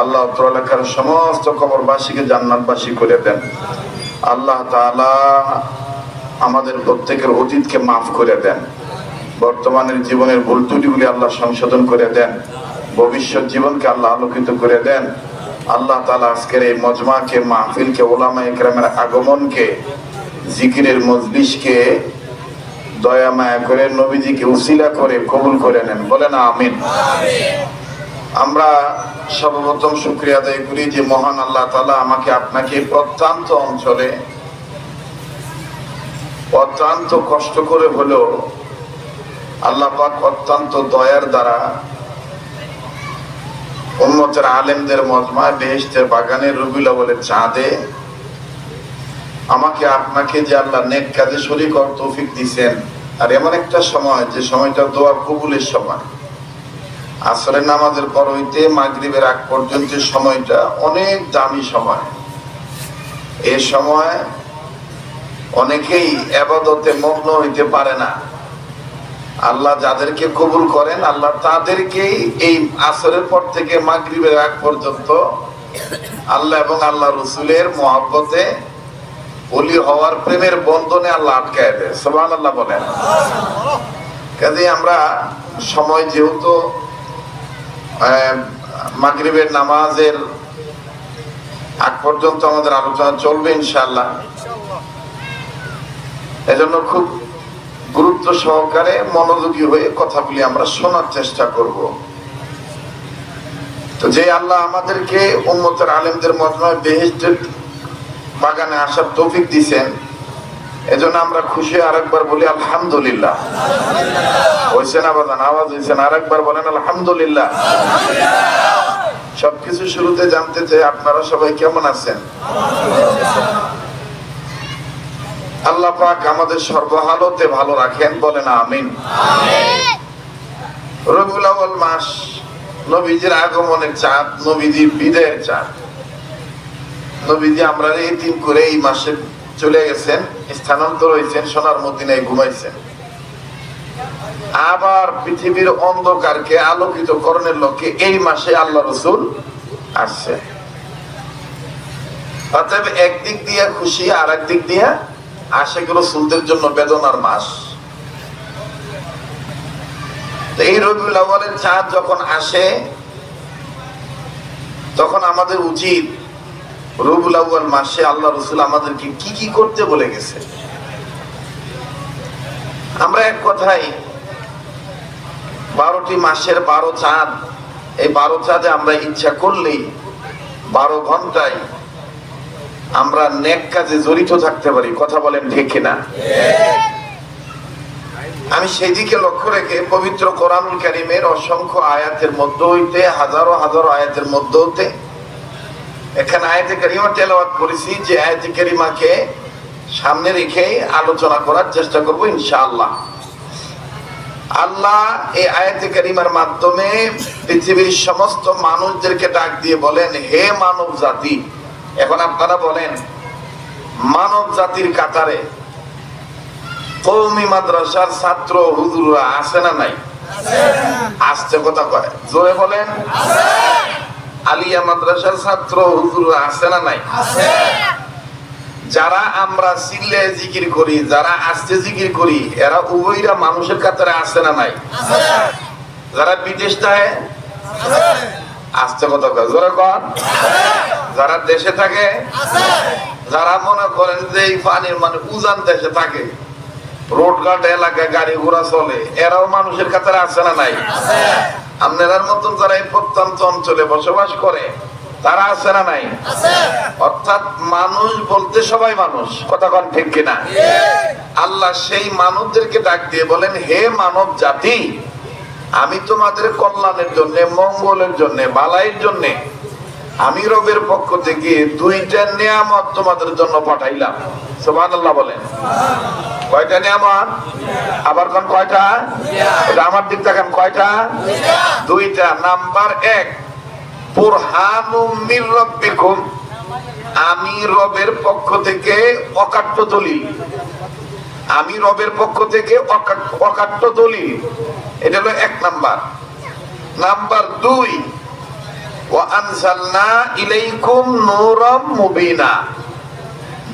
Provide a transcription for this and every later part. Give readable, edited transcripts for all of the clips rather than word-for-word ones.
আল্লাহ এলাকার সমস্ত কবরবাসীকে জান্নাতবাসী করে দেন। আল্লাহ তাআলা আমাদের প্রত্যেকের অতীতকে মাফ করে দেন, বর্তমানের জীবনের ভুল ত্রুটিগুলি আল্লাহ সংশোধন করে দেন, ভবিষ্যৎ জীবনকে আল্লাহ আলোকিত করে দেন। আল্লাহ তাআলা আজকের এই মজমাকে, মাহফিলকে, উলামায়ে কেরামের আগমনকে, জিকিরের মজলিসকে দয়া মায়া করে নবীজিকে উসিলা করে কবুল করে নেন, বলেন আমিন। আমরা সর্বপ্রথম শুকরিয়া আদায় করি যে মহান আল্লাহ তাআলা আমাকে আপনাকে প্রত্যন্ত অঞ্চলে অত্যন্ত কষ্ট করে হলেও আল্লাহ পাক অত্যন্ত দয়ার দ্বারা উম্মতের আলেমদের মজমা বেহেশতের বাগানের রবিউল আউয়ালের চাঁদে আমাকে আপনাকে যে আল্লাহ নেক কাজে শরীক হওয়ার তৌফিক দিয়েছেন। আর এমন একটা সময়, যে সময়টা দোয়া কবুলের সময়, আসরের নামাজের পর হইতে মাগরিবের আগ পর্যন্ত সময়টা অনেক দামি সময়। এই সময় অনেকেই ইবাদতে মগ্ন হইতে পারে না। আল্লাহ যাদেরকে কবুল করেন, আল্লাহ তাদেরকেই এই আসরের পর থেকে মাগরিবের আগ পর্যন্ত আল্লাহ এবং আল্লাহ রসুলের মহব্বতে ওলি হওয়ার প্রেমের বন্ধনে আল্লাহ আটকায় দেয়। সুবহানাল্লাহ বলেন। কাজে আমরা সময় যেহেতু মাগরিবের নামাজের আগ পর্যন্ত আমাদের আলোচনা চলবে ইনশাআল্লাহ, এজন্য খুব গুরুত্ব সহকারে মনোযোগী হয়ে কথাগুলি আমরা শোনার চেষ্টা করব। তো যে আল্লাহ আমাদেরকে উম্মতের আলেমদের মজমায় বেহেশতের বাগানে আসার তৌফিক দিয়েছেন, এজন্য আমরা খুশি। আরেকবার বলি আলহামদুলিল্লাহ। হয়েছে না বাজান? আওয়াজ হয়েছে না? আরেকবার বলেন আলহামদুলিল্লাহ। সবকিছু শুরুতে জানতে চাই আপনারা সবাই কেমন আছেন? আল্লাহ পাক আমাদের সর্বহালতে ভালো রাখেন, বলেন আমিন। রবিউল আউয়াল মাস নবীজির আগমনের চাঁদ, নবীজির বিদায়ের চাঁদ। নবীজি আমরা এতিম করে এই মাসে চলে গেছেন, স্থানান্তর হয়েছেন, সোনার মদিনায় ঘুমাইছেন। আবার পৃথিবীর অন্ধকারকে আলোকিত করণের লক্ষ্যে এই মাসে আল্লাহ রসুল আসছে। অতএব একদিক দিয়ে খুশি, আর একদিক দিয়ে আশিক রাসূলদের জন্য বেদনার মাস। এই রবিউল আউয়ালের চাঁদ যখন আসে, তখন আমাদের উচিত রবিউল আউয়াল মাসে আল্লাহ রাসূল আমাদেরকে কি কি করতে বলে গেছে। আমরা এক কথাই 12টি মাসের 12 চাঁদ, এই 12 চাঁদে আমরা ইচ্ছা করলেই 12 ঘন্টায় আমরা নেক কাজে জড়িত থাকতে পারি। কথা বলেন ঠিক কিনা? আমি সেই দিকে লক্ষ্য রেখে পবিত্র কোরআনুল কারীমের অসংখ্য আয়াতের মধ্য হইতে, হাজারো হাজারো আয়াতের মধ্য হতে এখানে আয়াতে কারিমা তেলাওয়াত করেছি, যে আয়াতে কারিমাকে সামনে রেখে আলোচনা করার চেষ্টা করব ইনশাআল্লাহ। আল্লাহ এই আয়াতে কারিমার মাধ্যমে পৃথিবীর সমস্ত মানুষদেরকে ডাক দিয়ে বলেন, হে মানব জাতি। এখন আপনারা বলেন, মানব জাতির কাতারে কওমি মাদ্রাসার ছাত্র হুজুররা আছে না নাই? আসছে কথা কয়, জোরে বলেন। আলিয়া মাদ্রাসার ছাত্র হুজুররা আছে না নাই? যারা আমরা সিল্লে জিকির করি, যারা আস্তে জিকির করি, এরা উভয়রা মানুষের কাতারে আছে না নাই? যারা বিদেশ যায় আস্তে কথা কয়, জোরে কর। যারা দেশে থাকে, যারা মনে করেন যে এই পানির মানে উজান দেশে থাকে, রোড ঘাট এলাকায় গাড়ি ঘোড়া চলে, এরাও মানুষের কাতারে আছে না নাই? আপনার মতন যারা এই প্রত্যন্ত অঞ্চলে বসবাস করে, তারা আছে না নাই? অর্থাৎ মানুষ বলতে সবাই মানুষ। কথা কোন ঠিক কিনা? আল্লাহ সেই মানুষদেরকে ডাক দিয়ে বলেন, হে মানব জাতি, আমি তোমাদের কল্যাণের জন্য, মঙ্গলের জন্য, ভালাইয়ের জন্য আমি রবের পক্ষ থেকে 2টা নিয়ামত তোমাদের জন্য পাঠাইলাম। সুবহানাল্লাহ বলেন। কয়টা নিয়ামত? আবার কোন কয়টা? এটা আমার দিক তাকান, কয়টা? 2টা। নাম্বার 1, বুরহানুম মির রাব্বিকুম, আমি রবের পক্ষ থেকে অকাট্য দলিল। আমি রবের পক্ষ থেকে অকাট্য দলিল, এটা হলো 1 নাম্বার। নাম্বার 2, ওয়া আনজালনা ইলাইকুম নূরাম মুবিনা।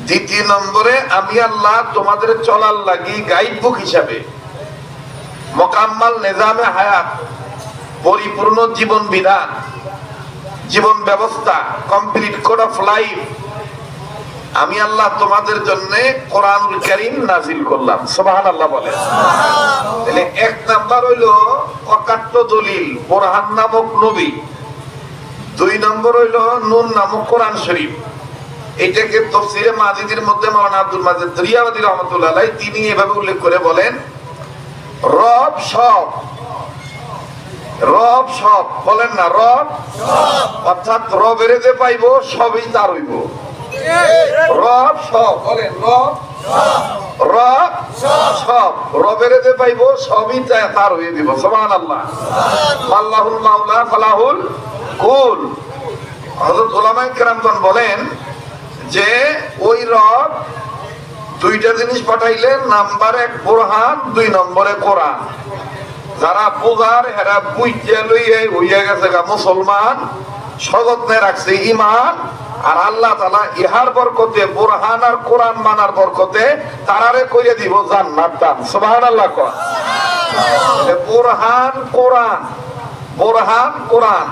দ্বিতীয় নম্বরে আমি আল্লাহ তোমাদের চলার লাগি গাইড বুক হিসাবে মোকাম্মাল নিজামে হায়াত, পরিপূর্ণ জীবন বিধান, জীবন ব্যবস্থা, কমপ্লিট কোড অফ লাইফ আমি আল্লাহ তোমাদের জন্য কোরআনুল কারীম নাজিল করলাম। সুবহানাল্লাহ বলেন। তাহলে এক নাম্বার হইলো অকাট্য দলিল বুরহান নামক নবী, দুই নম্বর হইলো নূর নামক কোরআন শরীফ। এটাকে তাফসীরে মাজিদের মধ্যে মাওলানা আব্দুল মাজিদ দরিয়াবাদী রাহমাতুল্লাহ আলাইহি তিনি এভাবে উল্লেখ করে বলেন, রব সব, রব সব বলেন না, রব অর্থাৎ রবের যে পাইবো সবই তার হইব। রব সব বলেন, রব রব সব, রবের যে পাইবো সবই তার হয়ে দিব। সুবহানাল্লাহ। আল্লাহুল মাওলা ফালাহুল কুল। হযরত উলামায়ে কেরামগণ বলেন যে ওই রব দুইটা জিনিস পাঠাইলেন, নাম্বার এক বুরহান, দুই নম্বরে কোরআন। যারা বুঝার হেরা বুঝতে লইয়ে হইয়া গেছে গা মুসলমান, সযত্নে রাখছে ঈমান, আর আল্লাহ তাআলা ইহার বরকতে বুরহান আর কোরআন মানার বরকতে তারারে কইরে দিব জান্নাত দান। সুবহানাল্লাহ। কোন বুরহান কোরআন, বুরহান কোরআন।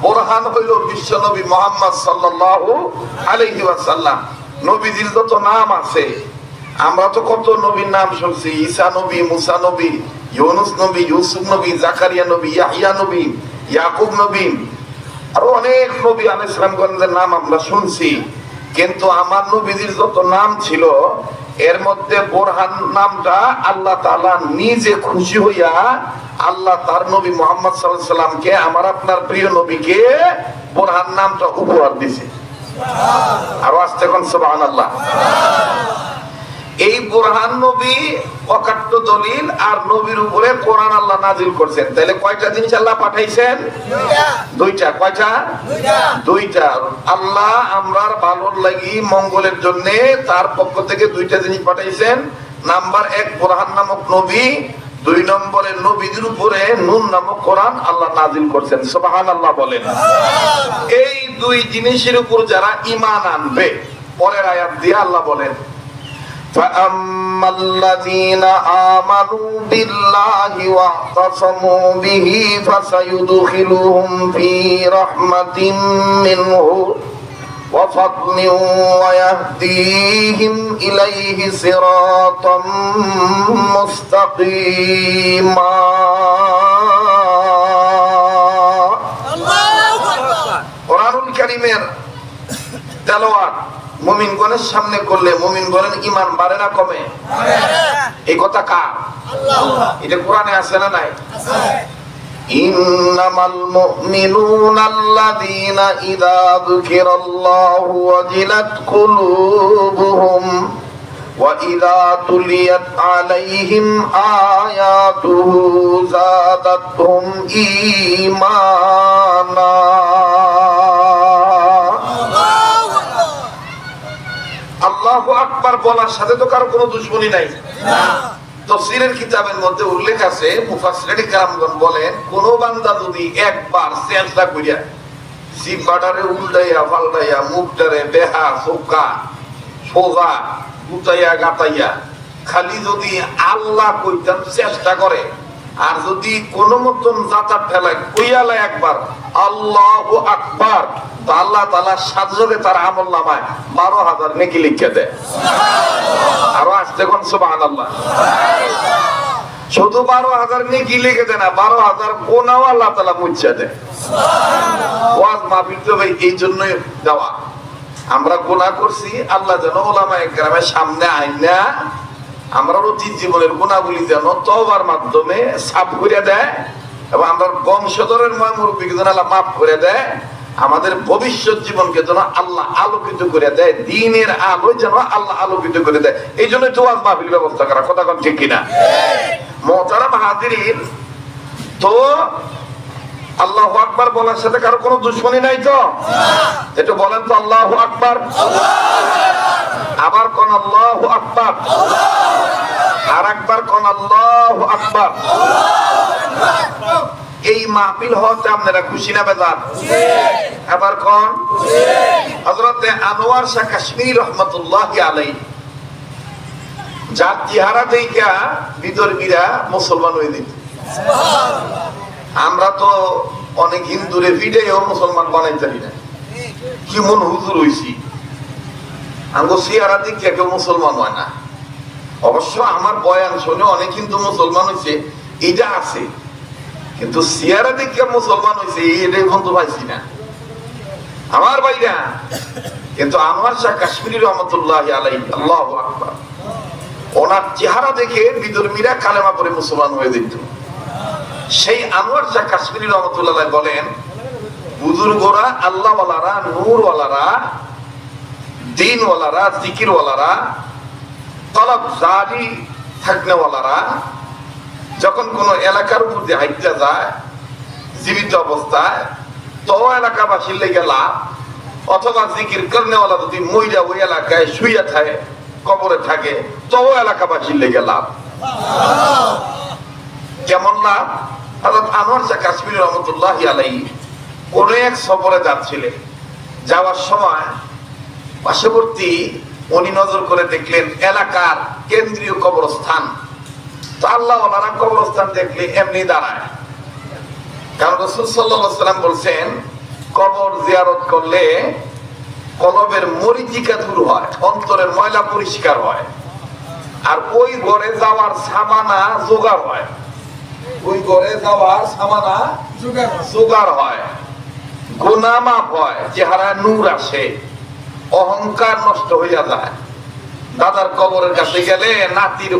বুরহান হইল বিশ্বনবী মুহাম্মদ সাল্লাল্লাহু আলাইহি ওয়াসাল্লাম। নবীজির যত নাম আছে, আমরা তো কত নবীর নাম শুনছি, ঈসা নবী, মুসা নবী, ইউনুস নবী, ইউসুফ নবী, জাকারিয়া নবী, ইয়াহইয়া নবী, ইয়াকুব নবী, আরো অনেক নবী আলাইহিস সালামগণের নাম আমরা শুনছি। কিন্তু আমার নবীজির যত নাম ছিল এর মধ্যে বুরহান নামটা আল্লাহ তাআলা নিজে খুশি হইয়া আল্লাহ তার নবী মুহাম্মদ সাল্লাল্লাহু আলাইহি সাল্লামকে, আমার আপনার প্রিয় নবীকে বুরহান নামটা উপহার দিয়েছে। আর আস্তে কোন সুবহানাল্লাহ। এই বুরহান নবী অকাট্য দলিল, আর নবীর উপরে কোরআন আল্লাহ নাজিল করছেন। তাহলে কয়টা জিনিস আল্লাহ পাঠাইছেন? দুইটা। কয়টা? দুইটা। আল্লাহ আমরার ভালোর লাগি মঙ্গলের জন্য তার পক্ষ থেকে দুইটা জিনিস পাঠাইছেন। নাম্বার এক বুরহান নামক নবী, দুই নম্বরে নবীদের উপরে নূর নামক কোরআন আল্লাহ নাজিল করছেন। সুবহানাল্লাহ বলেন। এই দুই জিনিসের উপর যারা ঈমান আনবে, পরের আয়াত দিয়ে আল্লাহ বলেন, فَأَمَّا الَّذِينَ آمَنُوا بِاللَّهِ وَاعْتَصَمُوا بِهِ فَسَيُدْخِلُهُمْ فِي رَحْمَةٍ مِّنْهُ وَفَضْلٍ وَيَهْدِيهِمْ إِلَيْهِ صِرَاطًا مُسْتَقِيمًا। কোরআনুল কারীমের তেলাওয়াত মুমিনগণের সামনে করলে মুমিনগণের ঈমান বাড়ে না কমে? এই কথা কার? আল্লাহ। এটা কোরআনে আছে না নাই? আছে। ইন্নামাল মুমিনুনা আল্লাযীনা ইযা যুকিরাল্লাহু ওয়াজিলাত কুলুবুহুম ওয়া ইযা তুলিয়াত আলাইহিম আয়াতুহু যাদাতহুম ঈমানা। আল্লাহু আকবার বলার সাথে তো কারো কোনো দুশমনী নাই। তাফসীরের কিতাবের মধ্যে উল্লেখ আছে, মুফাসসিরিন কেরামগণ বলেন, কোন বান্দা যদি একবার সিজদা কইরা জিহ্বাটারে উল্টাইয়া পাল্টাইয়া মুখটারে বেহা চোখা সোজা গুতাইয়া গাতাইয়া খালি যদি আল্লাহ কইতাম চেষ্টা করে, আর যদি কোন মতন জাতার ঠেলায় কইয়ালে একবার আল্লাহু আকবার, তো আল্লাহ তাআলা সাথে তার আমলনামায় 12,000 নেকি লিখে দেয়। আরো আসতে কোন সুবহানাল্লাহ। শুধু 12,000 নেকি লিখে দেয় না, 12,000 গুনাহ আল্লাহ তাআলা মুছে দেয়। সুবহানাল্লাহ। ওয়াজ মাহফিল তো ভাই এই জন্যই দেওয়া, আমরা গুনাহ করছি, আল্লাহ যেন উলামায়ে কেরামের সামনে আইনা আমরা অতীত জীবনের গুনাহগুলি যেন তওবার মাধ্যমে সাফ করে দেয়, এবং আমরা বংশধরের মুরব্বিকে যেন আল্লাহ মাফ করে দেয়, আমাদের ভবিষ্যৎ জীবনকে যেন আল্লাহ আলোকিত করে দেয়, দ্বীনের আলো যেন আল্লাহ আলোকিত করে দেয়। এই জন্য তো ওয়াজ মাহফিল ব্যবস্থা করা। কথা কোন ঠিক কিনা? মুহতারাম হাজিরিন, তো আল্লাহু আকবার বলার সাথে কারো কোনো দুশমনী নাই তো? একটু বলেন তো আল্লাহু আকবার। আবার কোন আল্লাহু আকবার, আর একবার কোন আল্লাহু আকবার। এই মাহফিল হতে আপনারা খুশি না বেজার? এবার কোন হযরতে আনোয়ার শাহ কাশ্মীরি রহমাতুল্লাহি আলাইহি যার চেহারা দেখা বিদর্মীরা মুসলমান হয়ে দিত। আমরা তো অনেক হিন্দুরে ভিডিও মুসলমান বানাই জানি না, কি মন হুজুর হইছি আমগো চেহারা দেখে কেউ মুসলমান হয় না। অবশ্য আমার বয়ান শুনে অনেক হিন্দু মুসলমান হয়েছে, এটা আছে, কিন্তু চেহারা দেখে মুসলমান হয়েছে এটাই বন্ধু পাইছি না আমার ভাইরা। কিন্তু আনোয়ার শাহ কাশ্মীরি রহমাতুল্লাহি আলাইহি, আল্লাহু আকবার, ওনার চেহারা দেখে বিদর্মীরা কালেমা পড়ে মুসলমান হয়ে যেত। সেই আনোয়ার শাহ কাশ্মীরি রহমাতুল্লাহ বলেন, বুজুর্গরা, আল্লাহওয়ালারা, নূরওয়ালারা, দ্বীনওয়ালারা, জিকিরওয়ালারা, তলব জারি থাকনেওয়ালারা যখন কোন এলাকার উপর দিয়ে হাইটা যায় জীবিত অবস্থায়, তো এলাকাবাসীর লেগে লাভ, অথবা জিকির করনেওয়ালা যদি মইরা ওই এলাকায় শুইয়া থাকে, কবরে থাকে, তো এলাকাবাসীর লেগে লাভ। কেমন লাভ? হযরত আনোয়ার শাহ কাশ্মীরি রহমাতুল্লাহি আলাইহি কোন এক সফরে যাচ্ছিলেন, যাওয়ার সময় পার্শ্ববর্তী উনি নজর করে দেখলেন এলাকার কেন্দ্রীয় কবরস্থান। তো আল্লাহওয়ালারা কবরস্থান দেখলে এমনি দাঁড়ায়, কারণ রাসূল সাল্লাল্লাহু আলাইহি ওয়াসাল্লাম বলছেন কবর জিয়ারত করলে কলবের মরিচিকা দূর হয়, অন্তরের ময়লা পরিষ্কার হয়, আর ওই ঘরে যাওয়ার সামানা জোগাড় হয়, ওই ঘরে যাওয়ার সামানা জোগাড় হয়, গুনাহ মাফ হয়, চেহারা নূর আসে, অহংকার নষ্ট হইয়া যায়। দাদার কবরের কাছে গেলে নাতির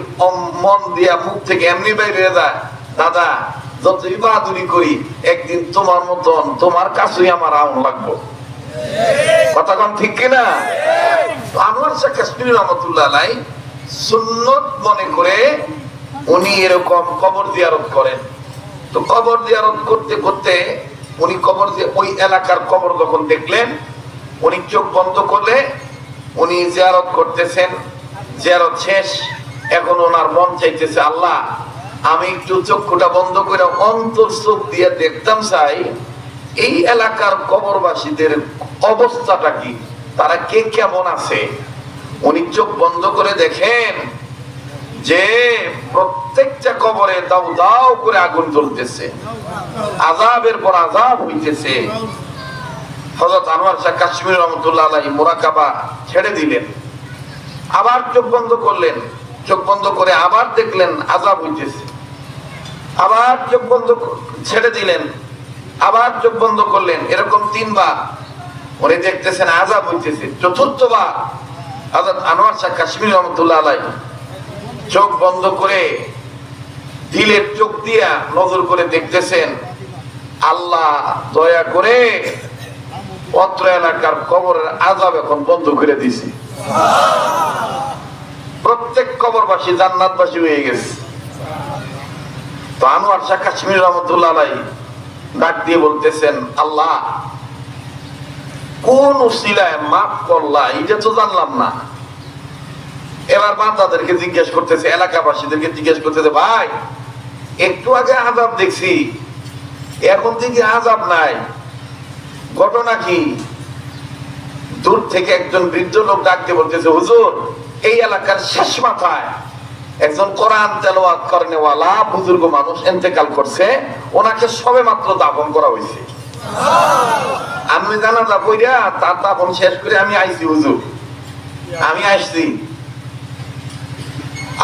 মন দিয়া মুখ থেকে এমনি বাইরে যায়, দাদা যতই বাহাদুরি করি একদিন তোমার মতন তোমার কাছেই আমার আউন লাগবো। কথা কম ঠিক কিনা? আনোয়ার শাহ কাশ্মীরি রহমাতুল্লাহ আলাইহি সুন্নত মনে করে উনি এরকম কবর জিয়ারত করেন। তো কবর জিয়ারত করতে করতে উনি কবর, ওই এলাকার কবর যখন দেখলেন, উনি চোখ বন্ধ করলে উনি জিয়ারত করতেছেন, জিয়ারত শেষ, এখন ওনার মন চাইতেছে আল্লাহ আমি একটু চক্ষুটা বন্ধ করে অন্তর চোখ দিয়ে দেখতাম চাই এই এলাকার কবরবাসীদের অবস্থাটা কি, তারা কে কেমন আছে। উনি চোখ বন্ধ করে দেখেন যে প্রত্যেকটা কবরে দাউ দাউ করে আগুন জ্বলতেছে, আযাবের পর আযাব হইতেছে। হযরত আনোয়ার শাহ কাশ্মীরি রহমাতুল্লাহ আলাইহি মুরাকাবা ছেড়ে দিলেন, আবার চোখ বন্ধ করলেন, চোখ বন্ধ করে আবার দেখলেন আযাব হইতেছে, আবার চোখ বন্ধ ছেড়ে দিলেন, আবার চোখ বন্ধ করলেন, এরকম তিনবার উনি দেখতেছেন আযাব হইতেছে। চতুর্থবার হযরত আনোয়ার শাহ কাশ্মীরি রহমাতুল্লাহ আলাইহি চোখ বন্ধ করে দিলের চোখ দিয়া নজর করে দেখতেছেন আল্লাহ দয়া করে অত্র এলাকার কবরের আযাব এখন বন্ধ করে দিয়েছে, প্রত্যেক কবরবাসী জান্নাতবাসী হয়ে গেছে। তো আনোয়ার শাহ কাশ্মীরি রহমাতুল্লাহ আলাইহি ডাক দিয়ে বলতেছেন আল্লাহ কোন উসিলায় মাফ করলা এটা তো জানলাম না। এবার বান্দাদেরকে জিজ্ঞেস করতেছে, এলাকাবাসীদেরকে জিজ্ঞেস করতেছে, ভাই একটু আগে আযাব দেখছি, এখন থেকে আযাব নাই, ঘটনা কি? দূর থেকে একজন বৃদ্ধ লোক ডাক দিয়ে বলতেছে, হুজুর এই এলাকার শেষ মাথায় একজন কোরআন তেলাওয়াত করেনওয়ালা বুজুর্গ মানুষ ইন্তেকাল করছে, ওনাকে সবে মাত্র দাফন করা হয়েছে। আমি জানাজা পড়িয়া তার দাফন শেষ করে আমি আইছি হুজুর, আমি আসছি।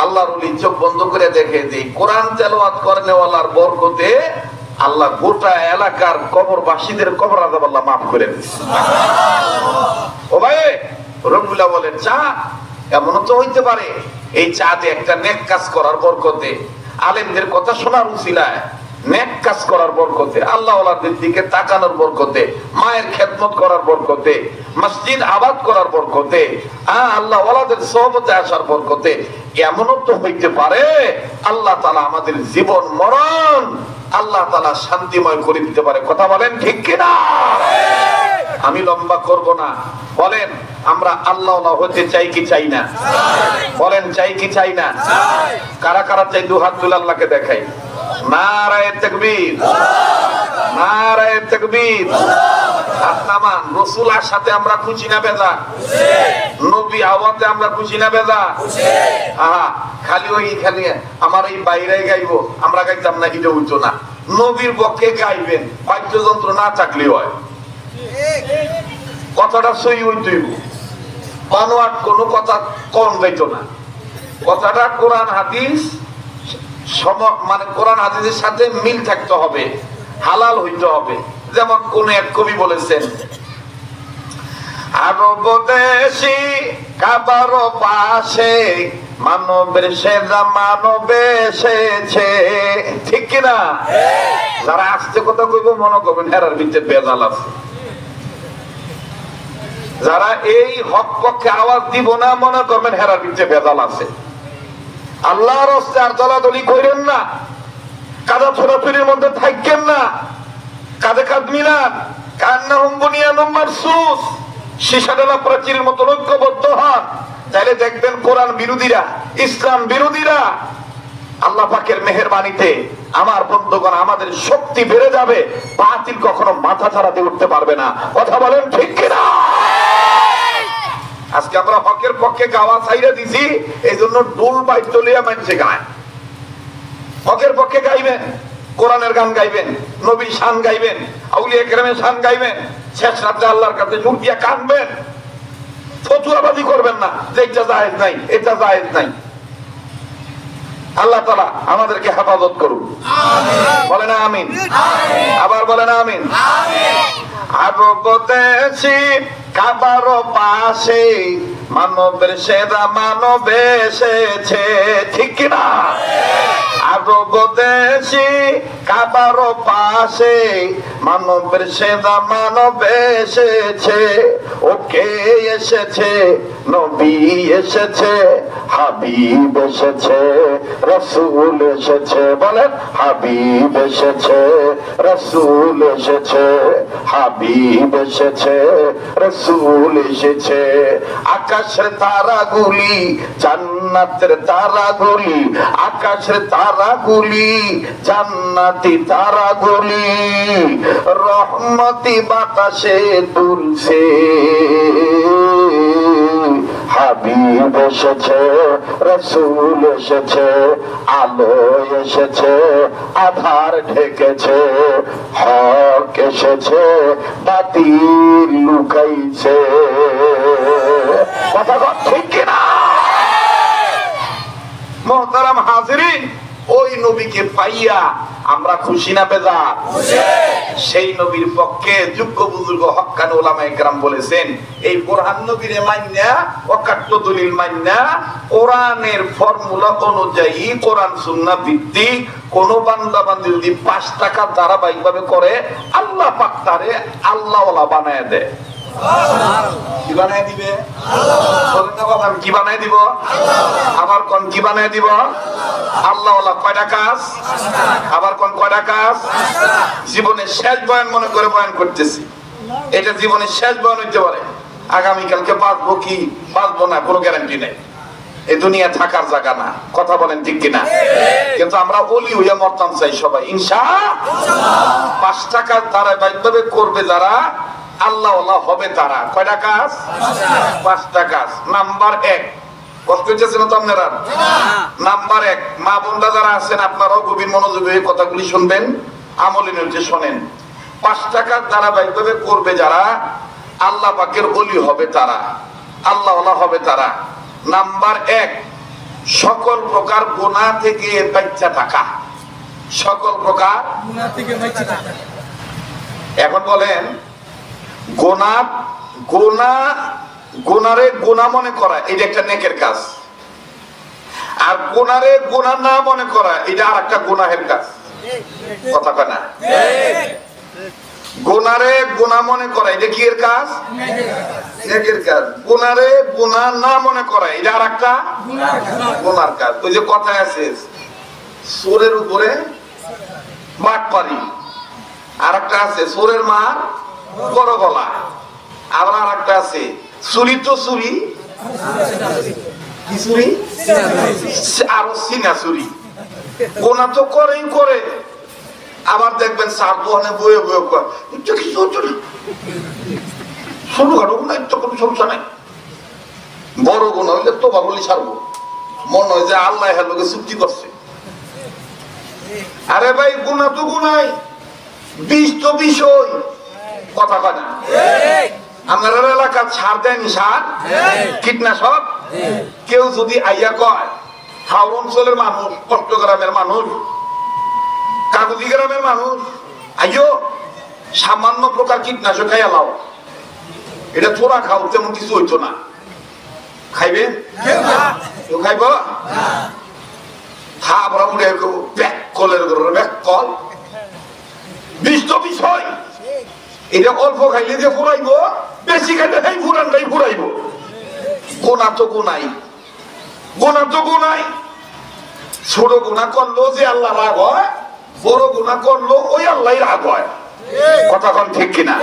আল্লাহর ওলি চোখ বন্ধ করে দেখে যে কোরআন তেলাওয়াত করেনওয়ালার বরকতে আল্লাহ গোটা এলাকার কবরবাসীদের কবর আযাব আল্লাহ মাফ করে দিয়েছে। ও ভাই রব্বুল্লাহ বলেন চা এমনও তো হইতে পারে এই চাঁদে একটা নেক কাজ করার বরকতে, আলেমদের কথা শোনার উসিলায়, নেক কাজ করার বরকতে, আল্লাহ ওয়ালাদের দিকে তাকানোর বরকতে, মায়ের খেদমত করার বরকতে, মসজিদ আবাদ করার বরকতে, আল্লাহ ওয়ালাদের সোহবতে আসার বরকতে এমনও তো হইতে পারে আল্লাহ তাআলা আমাদের জীবন মরণ আল্লাহ তাআলা শান্তিময় করে দিতে পারে। কথা বলেন ঠিক কিনা? আমি লম্বা করব না, বলেন আমরা আল্লাহ হতে চাই কি চাই না? বলেন চাই কি চাই না? কারা কারা চাই দু হাত তুলে আল্লাহকে দেখাই। নারায়ে তাকবীর, নারায়ে তাকবীর। আপনামান রাসূলের সাথে আমরা খুশি না বেজা? নবী আওয়াতে আমরা খুশি না বেজা? আহা, খালি খালি আমার এই বাইরে গাইবো, আমরা গাইতাম না, এটা হইতো না। নবীর পক্ষে গাইবেন, বাদ্যযন্ত্র না থাকলে হয়। কথাটা সই হইতই, বানোয়াট কোনো কথা কম যাইতো না। কথাটা কোরআন হাদিস মানে কোরআন হাদিসের সাথে মিল থাকতে হবে, হালাল হইতে হবে। যেমন কোন এক কবি বলেছেন, আরব দেশি কাবার পাশে মানবের সেরা মানব এসেছে, ঠিক কিনা? যারা আসতে কথা কইব মনে করবেন হেরার ভিতরে বেজাল আছে। যারা এই হক পক্ষে আওয়াজ দিব না মনে করবেন হেরার ভিতরে বেজাল আছে। আল্লাহর রাস্তে আর দলাদলি করেন না, কাদা ছোড়াছুরির মধ্যে থাকেন না, কাঁধে কাঁধ মিলান। কান্নাহুম বুনিয়ানুম মারসুস, সীসাডালা প্রাচীরের মতো ঐক্যবদ্ধ হন। তাহলে দেখবেন কোরআন বিরোধীরা, ইসলাম বিরোধীরা আল্লাহ পাকের মেহেরবানিতে আমার বন্ধুগণ আমাদের শক্তি বেড়ে যাবে, বাতিল কখনো মাথা ছাড়াতে উঠতে পারবে না। কথা বলেন ঠিক কিনা? আজকে আমরা হকের পক্ষে গাওয়া ছাইরা দিছি, এই জন্য ডুল বাইত লিয়া মানছে গায়। হকের পক্ষে গাইবেন, কোরআনের গান গাইবেন, নবীর শান গাইবেন, আউলিয়া কেরামের শান গাইবেন, শেষ রাতে আল্লাহর কাছে মুখ দিয়া কাঁদবেন। ফতুয়াবাজি করবেন না যে এটা জায়েজ নাই, এটা জায়েজ নাই। আল্লাহ তাআলা আমাদেরকে হেফাজত করুন, বলেন আমিন। আবার বলেন আমিন। আরব দেশি কাবার পাশে মানবের সেরা মানব এসেছে, ঠিক কিনা? আরব দেশি কাবার পাশে মানবের সেরা মানব এসেছে। ওকে এসেছে, নবী এসেছে, হাবিব এসেছে, রাসূল এসেছে। বলেন হাবিব এসেছে, রাসূল এসেছে, হাবিব এসেছে, রাসূল এসেছে। আকাশের তারাগুলি জান্নাতের তারাগুলি, আকাশের তারাগুলি জান্নাতি তারাগুলি রহমতি বাতাসে দুলছে। হাবিব এসেছে, রাসূল এসেছে, আলো এসেছে, আধার ঢেকেছে, হক এসেছে, বাতিল লুকাইছে। কথা ঠিক কিনা? মুহতারাম হাজিরিন, ওই নবীকে পাইয়া আমরা খুশি না বেজার? সেই নবীর পক্ষে যোগ্য বুজুর্গ হক্কানি উলামায়ে কেরাম বলেছেন, এই কোরআন নবীরে মান্না ওয়াকাত্ত দলিল মান্না কোরআনের ফর্মুলা অনুযায়ী কোরআন সুন্নাহ ভিত্তিক কোন বান্দা বান্দি যদি 5 টাকা ধারাবাহিকভাবে করে, আল্লাহ পাক তারে আল্লাহ ওয়ালা বানায় দেয়। কি বানায় দিবে? আল্লাহ। কি বানায় দিব? আবার কোন কি বানায় দিব? আল্লাহ ওয়ালা। কয়টা কাজ? আবার কোন কয়টা কাজ? জীবনের শেষ বয়ান মনে করে বয়ান করতেছি, এটা জীবনের শেষ বয়ান হইতে পারে। আগামীকালকে বাঁচবো কি বাঁচবো না কোনো গ্যারান্টি নেই, এই দুনিয়া থাকার জায়গা না। কথা বলেন ঠিক কিনা? কিন্তু আমরা ওলি হইয়া মরতাম চাই সবাই ইনশাআল্লাহ। 5 টাকা তারা বাইভাবে করবে যারা, আল্লাহ ওয়ালা হবে তারা। কয়টা কাজ? 5টা কাজ। নাম্বার 1, কষ্ট হচ্ছে না তো আপনারা? নাম্বার 1, মা বোনরা যারা আছেন আপনারাও গভীর মনোযোগে এই কথাগুলি শুনবেন, আমলে নিয়ে শোনেন। 5 টাকা ধারাবাহিকভাবে করবে যারা, আল্লাহ পাকের ওলি হবে তারা, আল্লাহ ওয়ালা হবে তারা। নাম্বার 1, সকল প্রকার গুনাহ থেকে বাঁচা থাকা। সকল প্রকার গুনাহ থেকে বাঁচা থাকা। এখন বলেন গুনারে গুনাহ মনে করা এটা একটা নেকের কাজ, আর গুনারে গুনাহ না মনে করা এটা আরেকটা গুনাহের কাজ। কথা কয় না? গুনারে গুনাহ মনে করা এটা কি এর কাজ? নেকের কাজ। গুনারে গুনাহ না মনে করা এটা আরেকটা গুনার কাজ। ওই যে কথায় আছে, চোরের উপরে বাটপারি, আরেকটা আছে চোরের মার বড় গলা, আবার আরেকটা আছে চুরি তো চুরি, কি চুরি? আরো সিনা চুরি। গোনা তো করেই করে, আবার দেখবেন সার দোকানে বয়ে বয়ে কয় এটা কিছু হচ্ছে না, ছোটখাটো গুণা তো কোনো সমস্যা নাই, বড় গুণা হইলে তো বাবলি ছাড়বো, মনে হয় যে আল্লাহ এর লোকে চুক্তি করছে। আরে ভাই গুণা তো গুণাই, বিষ তো বিষয়, কথা কয় না? আপনার এলাকার সার দেয়নি, সার কীটনাশক, কেউ যদি আইয়া কয় হাওড় অঞ্চলের মানুষ, চট্টগ্রামের মানুষ, কাগজি গ্রামের মানুষ, আইয়ো সামান্য প্রকার কীটনাশক খাইয়া লাও, এটা চোরা খাও, তেমন কিছু হইতো না, খাইবে? কেউ খাইব? থাপড়া উঠে ব্যাক কলের ব্যাক কল, বিষ তো বিষয়, এটা অল্প খাইলে যে ফুরাইব, বেশি খাইলে এই ফুরানটাই ফুরাইব। গোনা তো গুনাই, গোনা তো গুনাই, ছোট গুণা করলো যে আল্লাহ রাগ হয়, বড় গুণা করলো ওই আল্লাহ রাগ হয়, কথা কোন ঠিক কিনা?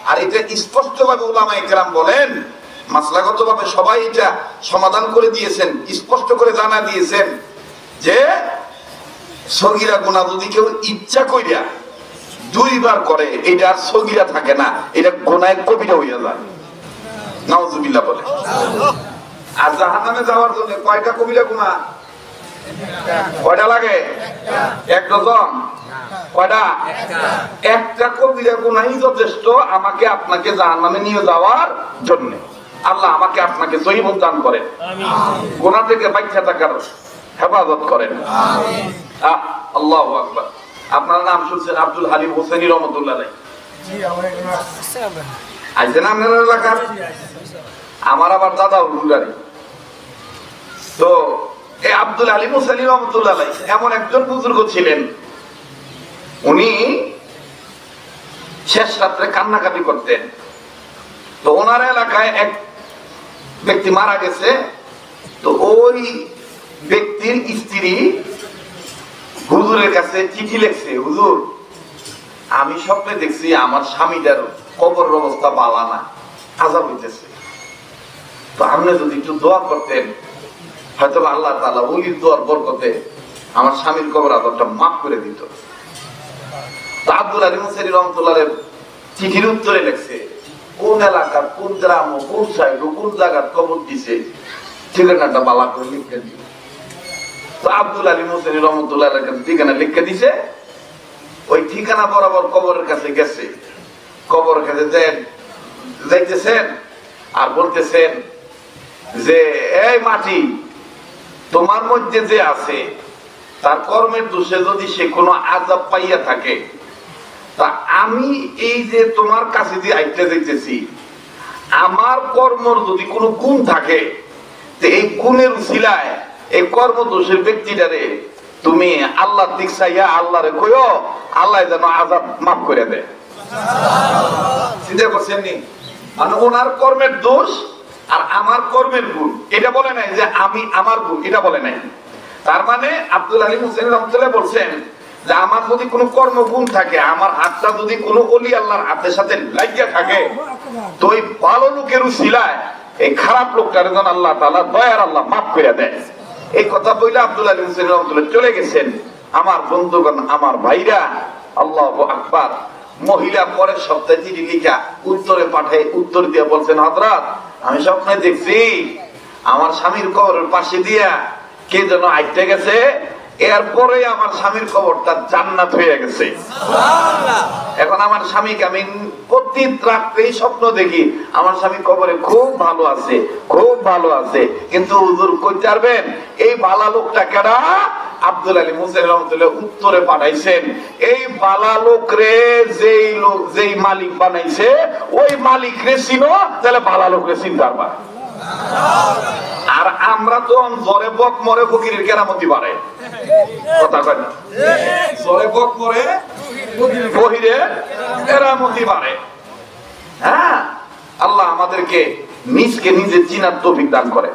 আর এটা স্পষ্ট ভাবে উলামায়ে কেরাম বলেন, মাসলাগত ভাবে সবাই এটা সমাধান করে দিয়েছেন, স্পষ্ট করে জানা দিয়েছেন যে সগীরা গুনাহ যদি কেউ ইচ্ছা কইরা দুইবার করে, এটা আর সগীরা থাকে না, এটা গুনাহ কবিরা হইয়া যায়, নাউজুবিল্লাহ বলে। আর জাহান্নামে যাওয়ার জন্য কয়টা কবিরা গুনাহ? কয়টা লাগে? এক ডজন? কয়টা? একটা কবিরা গুনাহই যথেষ্ট আমাকে আপনাকে জাহান্নামে নিয়ে যাওয়ার জন্য। আল্লাহ আমাকে আপনাকে সহিবত দান করেন, গুনাহ থেকে বাঁচা থাকার হেফাজত করেন। আল্লাহু আকবার। আপনার নাম শুনছেন আব্দুল হালিম হোসেনী রহমতুল্লাহ আলাইহি? আইছেন আপনার এলাকার? আমার আবার দাদা হুজুরারি। তো এই আব্দুল হালিম হোসেনী রহমতুল্লাহ আলাইহি এমন একজন বুজুর্গ ছিলেন, উনি শেষ রাত্রে কান্নাকাটি করতেন। তো ওনার এলাকায় এক ব্যক্তি মারা গেছে, তো ওই ব্যক্তির স্ত্রী হুজুরের কাছে চিঠি লিখছে, হুজুর আমি স্বপ্নে দেখছি আমার স্বামীটার কবরের অবস্থা ভালো না, আযাব হইতেছে, তো আপনি যদি একটু দোয়া করতেন হয়তো আল্লাহ তাআলা ওলির দোয়ার বরকতে আমার স্বামীর কবর আযাবটা মাফ করে দিত। তো আব্দুল হালিম হোসেনী রহমতুল্লাহ আলাইহি চিঠির উত্তরে লিখছে কোন এলাকার, কোন গ্রাম, কোন সাইড, কোন জায়গার কবর দিছে, ঠিকানাটা বালা করে লিখে দিল। তো আব্দুল হালিম হোসেনী রহমতুল্লাহ আলাইহি ঠিকানা লিখে দিছে, ওই ঠিকানা বরাবর কবরের কাছে গেছে, কবরের কাছে যাইতেছেন আর বলতেছেন যে এই মাটি, তোমার মধ্যে যে আছে তার কর্মের দোষে যদি সে কোনো আযাব পাইয়া থাকে, তা আমি এই যে তোমার কাছে যে আইতে যাইতেছি, আমার কর্মর যদি কোনো গুণ থাকে, তো এই গুণের উসিলায় এই কর্ম দোষের ব্যক্তিটারে তুমি আল্লাহ দিক চাইয়া আল্লাহরে কইও, আল্লাহ যেন আযাব মাফ করে দেয়। চিন্তা করছেন নি? মানে ওনার কর্মের দোষ আর আমার কর্মের গুণ, এটা বলে নাই যে আমি আমার গুণ, এটা বলে নাই। তার মানে আব্দুল হালিম হোসেনী রহমতুল্লাহ বলছেন যে আমার যদি কোনো কর্মগুণ থাকে, আমার হাতটা যদি কোনো ওলি আল্লাহর হাতের সাথে লাগিয়া থাকে, তো ওই ভালো লোকের উসিলায় এই খারাপ লোকটার যেন আল্লাহ তাআলা দয়ার আল্লাহ মাফ করে দেয়। এই কথা বলে আব্দুল হালিম হোসেনী রহমতুল্লাহ চলে গেছেন। আমার বন্ধুগণ, আমার ভাইরা, আল্লাহু আকবার। মহিলা পরের সপ্তাহে চিঠি লিখা উত্তরে পাঠায়, উত্তর দিয়ে বলছেন হযরত আমি স্বপ্নে দেখছি আমার স্বামীর কবরের পাশে দিয়া কে যেন আইতে গেছে, এরপরে আমার স্বামীর কবরটা জান্নাত হয়ে গেছে। এখন আমার স্বামীকে আমি প্রতি রাত্রেই স্বপ্ন দেখি আমার স্বামী কবরে খুব ভালো আছে, খুব ভালো আছে, কিন্তু হুজুর কইতে পারবেন এই বালা লোকটা কেডা? আব্দুল হালিম হোসেনী রহমতুল্লাহ উত্তরে পাঠাইছেন, এই বালা লোক রে যেই মালিক বানাইছে ওই মালিক রে চিনো, তাহলে বালা লোক রে চিনতে পারবা। আর আমরা তো জরে বক মরে ফকিরের কেরামতি বাড়ে, কথা কয় না? জরে বক মরে ফকিরের কেরামতি বাড়ে। হ্যাঁ, আল্লাহ আমাদেরকে নিজকে নিজে চিনার তৌফিক দান করে।